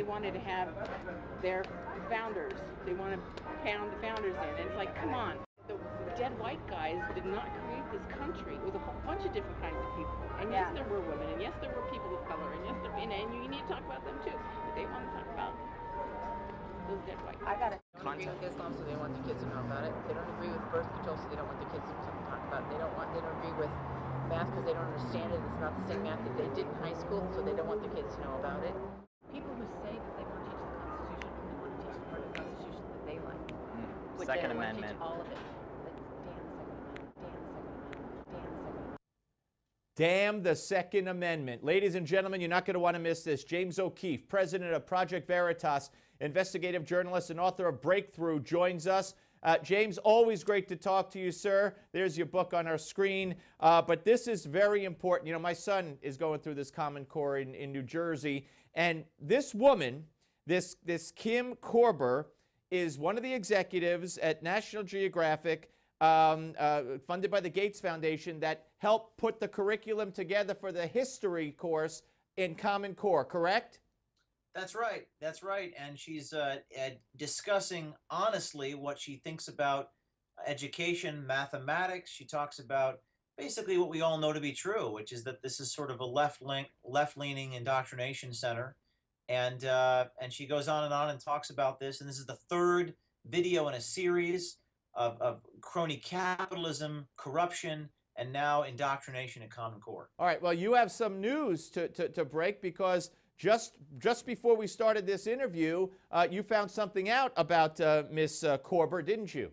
wanted to have their founders. They want to pound the founders in. And it's like, come on. The dead white guys did not create this country. It was a whole bunch of different kinds of people. And yes, there were women, and yes, there were people of color, and yes, and you need to talk about them too. But they want to talk about those dead white guys. I got it. They don't agree with Islam, so they want the kids to know about it. They don't agree with birth control, so they don't want the kids to talk about it. They don't agree with math because they don't understand it. It's not the same math that they did in high school, so they don't want the kids to know about it. People who say that they want to teach the Constitution only want to teach the part of the Constitution that they like. Second Amendment. All of it. Damn the Second Amendment. Ladies and gentlemen, you're not going to want to miss this. James O'Keefe, president of Project Veritas, investigative journalist and author of Breakthrough, joins us. James, always great to talk to you, sir. There's your book on our screen. But this is very important. You know, my son is going through this Common Core in New Jersey. And this woman, this Kim Korber, is one of the executives at National Geographic, funded by the Gates Foundation, that helped put the curriculum together for the history course in Common Core, correct? That's right. That's right. And she's discussing honestly what she thinks about education, mathematics. She talks about basically what we all know to be true, which is that this is sort of a left-leaning indoctrination center. And she goes on and talks about this. And this is the third video in a series of crony capitalism, corruption, and now indoctrination in Common Core. All right. Well, you have some news to break, because just before we started this interview, you found something out about Miss Korber, didn't you?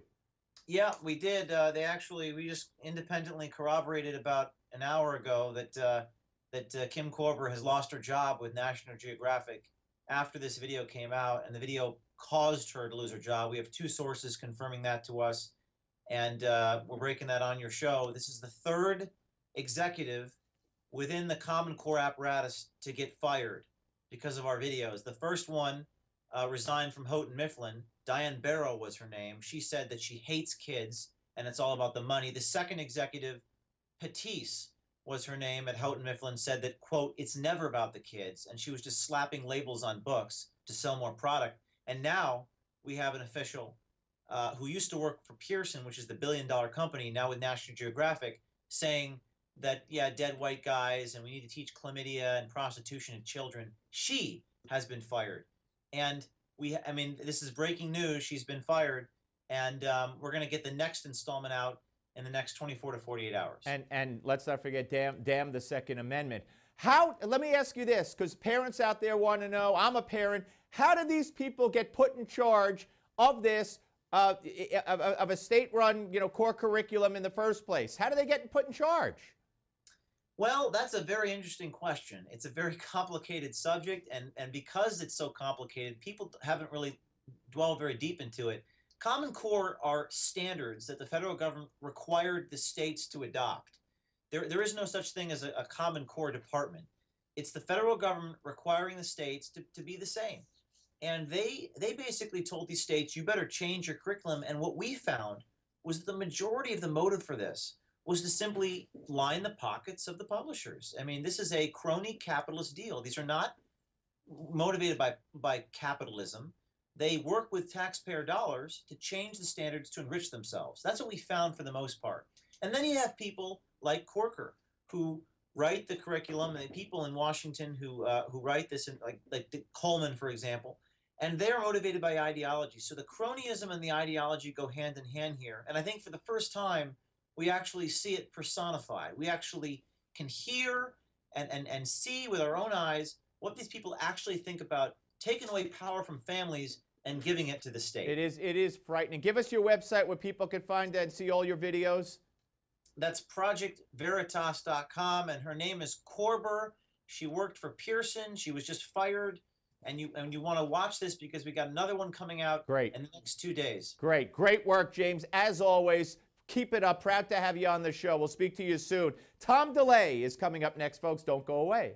Yeah, we did. We just independently corroborated about an hour ago that Kim Korber has lost her job with National Geographic after this video came out, and the video caused her to lose her job. We have two sources confirming that to us, and we're breaking that on your show. This is the third executive within the Common Core apparatus to get fired because of our videos. The first one resigned from Houghton Mifflin. Diane Barrow was her name. She said that she hates kids and it's all about the money. The second executive, Patisse was her name at Houghton Mifflin, said that, quote, it's never about the kids, and she was just slapping labels on books to sell more product. And now we have an official who used to work for Pearson, which is the billion-dollar company, now with National Geographic, saying that, yeah, dead white guys, and we need to teach chlamydia and prostitution to children. She has been fired. And I mean, this is breaking news. She's been fired. And we're going to get the next installment out in the next 24 to 48 hours. And let's not forget, damn the Second Amendment. Let me ask you this, because parents out there want to know, I'm a parent, how do these people get put in charge of this, of a state-run, core curriculum in the first place? How do they get put in charge? Well, that's a very interesting question. It's a very complicated subject, and because it's so complicated, people haven't really dwelled very deep into it. Common Core are standards that the federal government required the states to adopt. There is no such thing as a Common Core department. It's the federal government requiring the states to be the same. And they basically told these states, you better change your curriculum. And what we found was that the majority of the motive for this was to simply line the pockets of the publishers. I mean, this is a crony capitalist deal. These are not motivated by capitalism. They work with taxpayer dollars to change the standards to enrich themselves. That's what we found for the most part. And then you have people like Corker who write the curriculum, and people in Washington who write this, like Coleman, for example, and they're motivated by ideology. So the cronyism and the ideology go hand in hand here. And I think for the first time, we actually see it personified. We actually can hear and see with our own eyes what these people actually think about taking away power from families and giving it to the state. It is frightening. Give us your website where people can find and see all your videos. That's projectveritas.com, and her name is Korber. She worked for Pearson. She was just fired. And you want to watch this because we got another one coming out in the next 2 days. Great work, James. As always, keep it up. Proud to have you on the show. We'll speak to you soon. Tom DeLay is coming up next, folks. Don't go away.